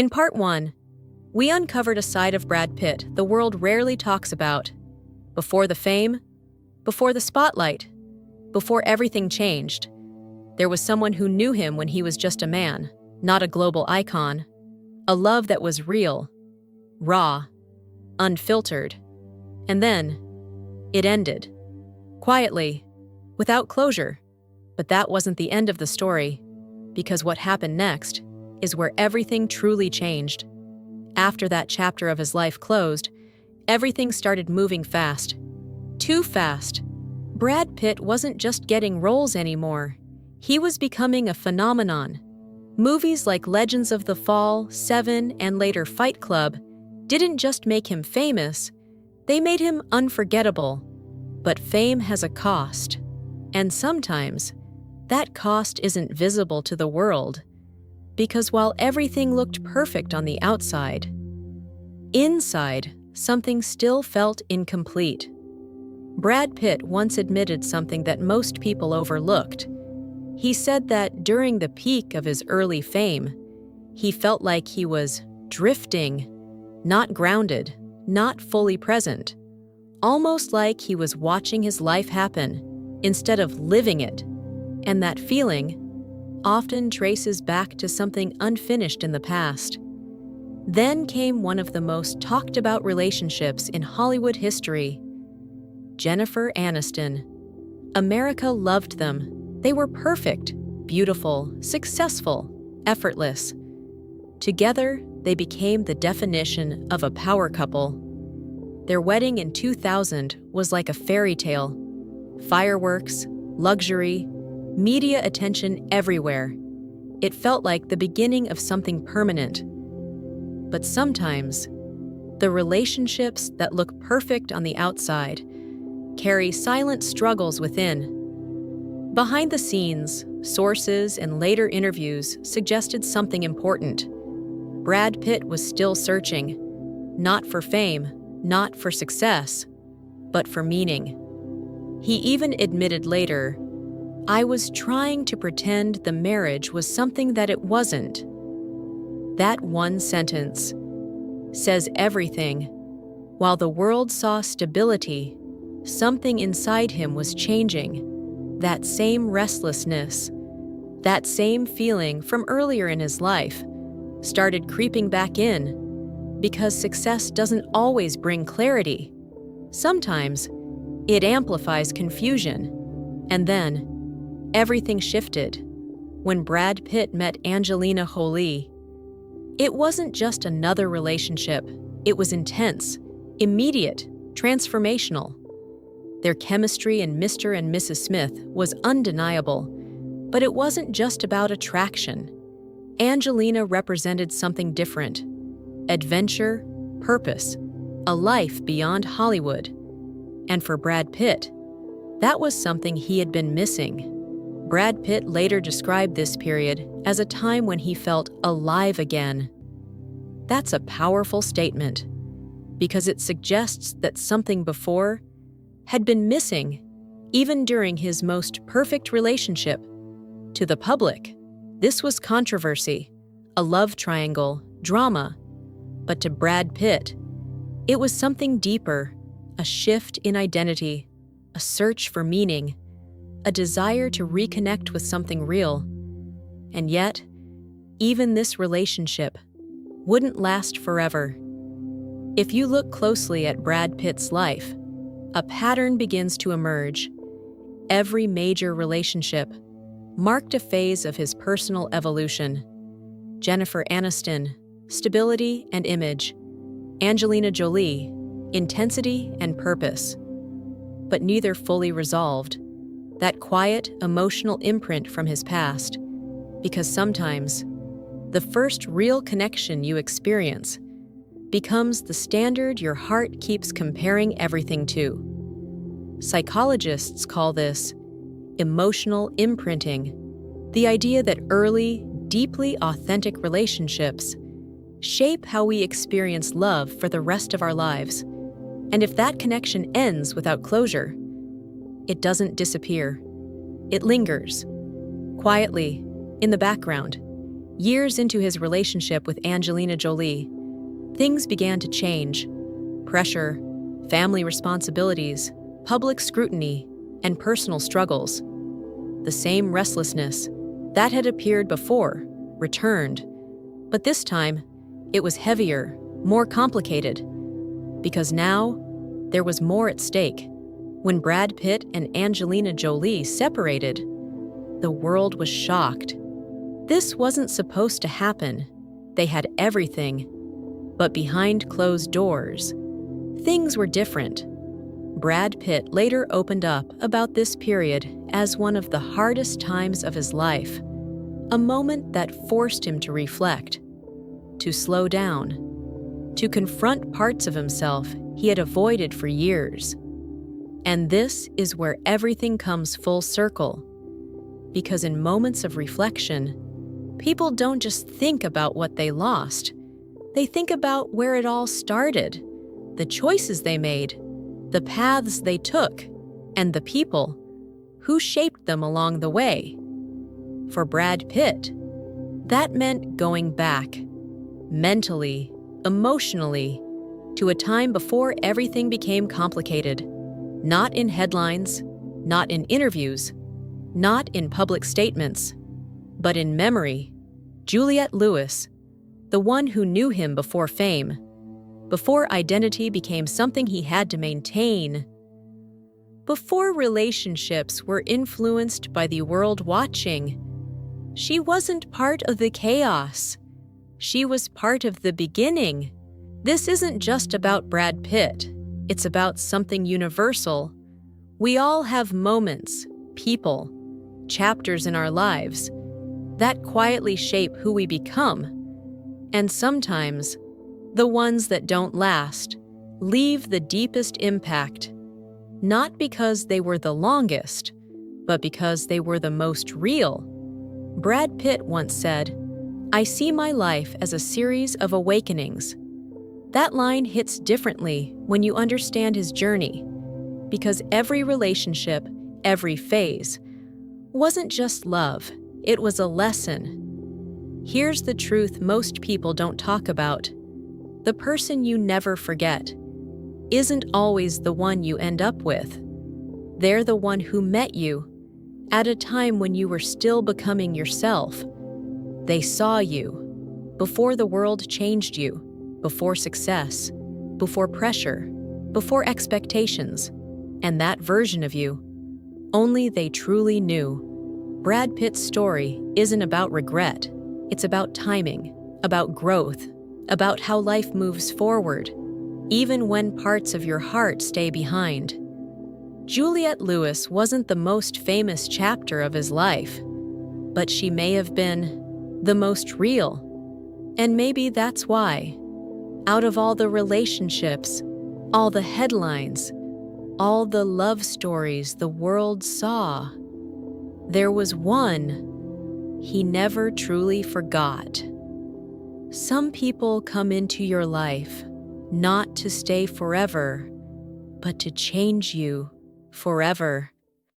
In part 1, we uncovered a side of Brad Pitt the world rarely talks about. Before the fame, before the spotlight, before everything changed, there was someone who knew him when he was just a man, not a global icon. A love that was real, raw, unfiltered. And then, it ended. Quietly, without closure. But that wasn't the end of the story, because what happened next is where everything truly changed. After that chapter of his life closed, everything started moving fast. Too fast. Brad Pitt wasn't just getting roles anymore. He was becoming a phenomenon. Movies like Legends of the Fall, Seven, and later Fight Club didn't just make him famous, they made him unforgettable. But fame has a cost. And sometimes, that cost isn't visible to the world. Because while everything looked perfect on the outside, inside, something still felt incomplete. Brad Pitt once admitted something that most people overlooked. He said that during the peak of his early fame, he felt like he was drifting, not grounded, not fully present, almost like he was watching his life happen instead of living it. And that feeling often traces back to something unfinished in the past. Then came one of the most talked about relationships in Hollywood history. Jennifer Aniston. America loved them. They were perfect, beautiful, successful, effortless. Together, they became the definition of a power couple. Their wedding in 2000 was like a fairy tale. Fireworks, luxury, media attention everywhere. It felt like the beginning of something permanent. But sometimes, the relationships that look perfect on the outside carry silent struggles within. Behind the scenes, sources and later interviews suggested something important. Brad Pitt was still searching, not for fame, not for success, but for meaning. He even admitted later, "I was trying to pretend the marriage was something that it wasn't." That one sentence says everything. While the world saw stability, something inside him was changing. That same restlessness, that same feeling from earlier in his life, started creeping back in, because success doesn't always bring clarity. Sometimes, it amplifies confusion. And then, everything shifted when Brad Pitt met Angelina Jolie. It wasn't just another relationship. It was intense, immediate, transformational. Their chemistry in Mr. and Mrs. Smith was undeniable, but it wasn't just about attraction. Angelina represented something different: adventure, purpose, a life beyond Hollywood. And for Brad Pitt, that was something he had been missing. Brad Pitt later described this period as a time when he felt alive again. That's a powerful statement, because it suggests that something before had been missing, even during his most perfect relationship. To the public, this was controversy, a love triangle, drama. But to Brad Pitt, it was something deeper, a shift in identity, a search for meaning, a desire to reconnect with something real. And yet, even this relationship wouldn't last forever. If you look closely at Brad Pitt's life, a pattern begins to emerge. Every major relationship marked a phase of his personal evolution. Jennifer Aniston, stability and image. Angelina Jolie, intensity and purpose. But neither fully resolved. That quiet, emotional imprint from his past. Because sometimes, the first real connection you experience becomes the standard your heart keeps comparing everything to. Psychologists call this emotional imprinting, the idea that early, deeply authentic relationships shape how we experience love for the rest of our lives. And if that connection ends without closure, it doesn't disappear. It lingers, quietly, in the background, Years into his relationship with Angelina Jolie, things began to change. Pressure, family responsibilities, public scrutiny, and personal struggles. The same restlessness that had appeared before returned, but this time it was heavier, more complicated, because now there was more at stake. When Brad Pitt and Angelina Jolie separated, the world was shocked. This wasn't supposed to happen. They had everything, but behind closed doors, things were different. Brad Pitt later opened up about this period as one of the hardest times of his life, a moment that forced him to reflect, to slow down, to confront parts of himself he had avoided for years. And this is where everything comes full circle, because in moments of reflection, people don't just think about what they lost. They think about where it all started, the choices they made, the paths they took, and the people who shaped them along the way. For Brad Pitt, that meant going back, mentally, emotionally, to a time before everything became complicated. Not in headlines, not in interviews, not in public statements, but in memory. Juliette Lewis, the one who knew him before fame, before identity became something he had to maintain, before relationships were influenced by the world watching. She wasn't part of the chaos. She was part of the beginning. This isn't just about Brad Pitt. It's about something universal. We all have moments, people, chapters in our lives that quietly shape who we become. And sometimes, the ones that don't last leave the deepest impact, not because they were the longest, but because they were the most real. Brad Pitt once said, "I see my life as a series of awakenings." That line hits differently when you understand his journey, because every relationship, every phase, wasn't just love, it was a lesson. Here's the truth most people don't talk about. The person you never forget isn't always the one you end up with. They're the one who met you at a time when you were still becoming yourself. They saw you before the world changed you, before success, before pressure, before expectations, and that version of you, only they truly knew. Brad Pitt's story isn't about regret. It's about timing, about growth, about how life moves forward, even when parts of your heart stay behind. Juliette Lewis wasn't the most famous chapter of his life, but she may have been the most real. And maybe that's why, out of all the relationships, all the headlines, all the love stories the world saw, there was one he never truly forgot. Some people come into your life not to stay forever, but to change you forever.